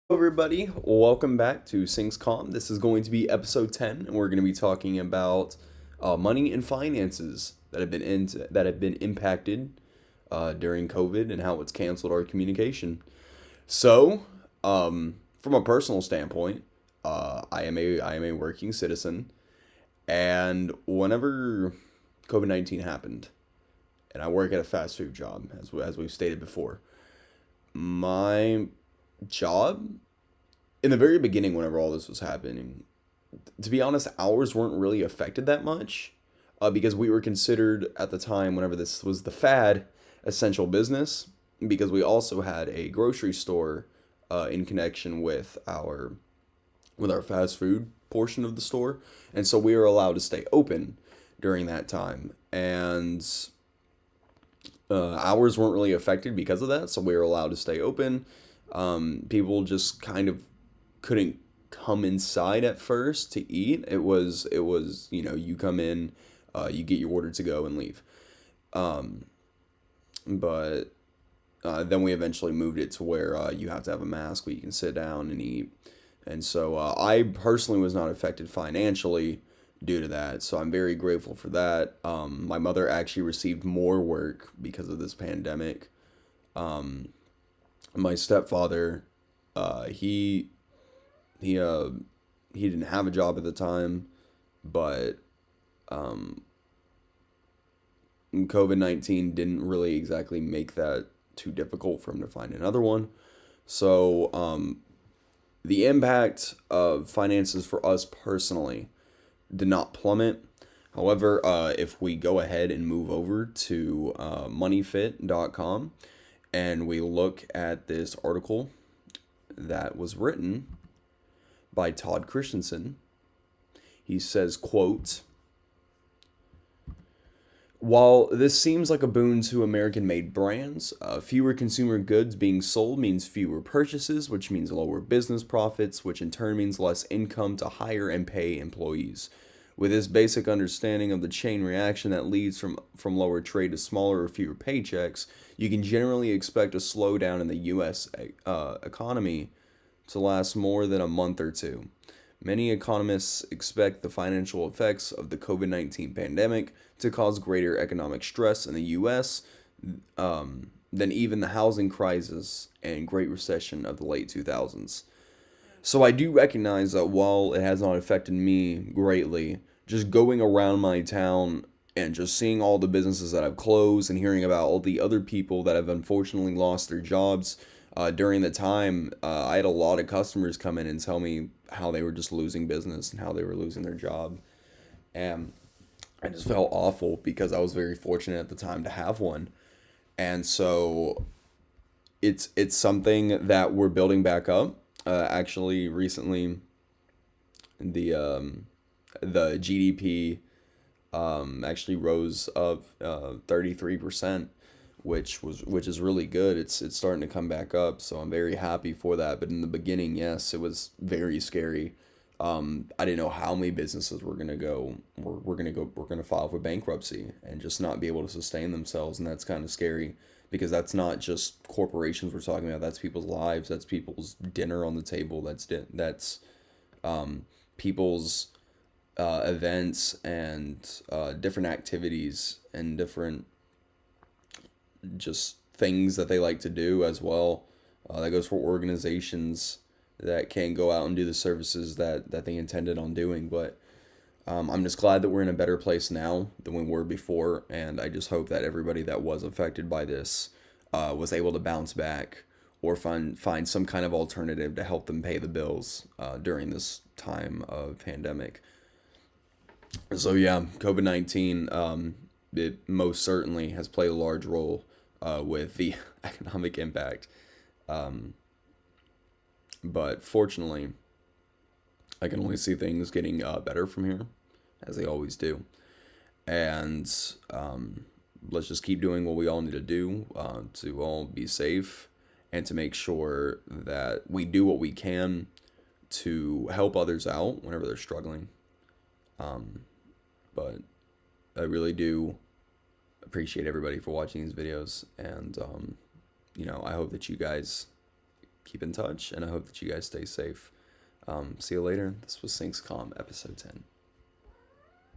Hello everybody, welcome back to Sings Calm. This is going to be episode 10, and we're going to be talking about money and finances that have been impacted during COVID and how it's canceled our communication. So, from a personal standpoint, I am a working citizen, and whenever COVID-19 happened, and I work at a fast food job, as we've stated before, my job in the very beginning, whenever all this was happening, to be honest, ours weren't really affected that much, because we were considered at the time, whenever this was the fad, essential business, because we also had a grocery store in connection with our fast food portion of the store, and so we were allowed to stay open during that time, and hours weren't really affected because of that, so we were allowed to stay open. People just kind of couldn't come inside at first to eat. It was you come in, you get your order to go and leave. Um, but then we eventually moved it to where you have to have a mask, where you can sit down and eat. And so I personally was not affected financially due to that. So I'm very grateful for that. My mother actually received more work because of this pandemic. Um, my stepfather, he he uh he didn't have a job at the time, but um, COVID-19 didn't really exactly make that too difficult for him to find another one. So the impact of finances for us personally did not plummet. However, if we go ahead and move over to moneyfit.com and we look at this article that was written by Todd Christensen, he says, quote, while this seems like a boon to American made brands, fewer consumer goods being sold means fewer purchases, which means lower business profits, which in turn means less income to hire and pay employees. With this basic understanding of the chain reaction that leads from lower trade to smaller or fewer paychecks, you can generally expect a slowdown in the U.S. Economy to last more than a month or two. Many economists expect the financial effects of the COVID 19 pandemic to cause greater economic stress in the U.S. Than even the housing crisis and Great Recession of the late 2000s. So I do recognize that while it has not affected me greatly, just going around my town and just seeing all the businesses that have closed and hearing about all the other people that have unfortunately lost their jobs during the time, I had a lot of customers come in and tell me how they were just losing business and how they were losing their job. And I just felt awful because I was very fortunate at the time to have one. And so it's something that we're building back up. Actually, recently the the GDP actually rose of 33%, which is really good. It's starting to come back up, so I'm very happy for that. But in the beginning, yes, it was very scary. I didn't know how many businesses were gonna go. We're gonna file for bankruptcy and just not be able to sustain themselves, and that's kind of scary because that's not just corporations we're talking about. That's people's lives. That's people's dinner on the table. That's people's events and different activities and different just things that they like to do as well. That goes for organizations that can't go out and do the services that they intended on doing. But I'm just glad that we're in a better place now than we were before. And I just hope that everybody that was affected by this was able to bounce back or find some kind of alternative to help them pay the bills during this time of pandemic. So yeah, COVID-19, it most certainly has played a large role with the economic impact. Um, but fortunately, I can only see things getting better from here, as they always do. And let's just keep doing what we all need to do to all be safe and to make sure that we do what we can to help others out whenever they're struggling. Um, but I really do appreciate everybody for watching these videos, and I hope that you guys keep in touch, and I hope that you guys stay safe. See you later. This was SyncsCom episode 10.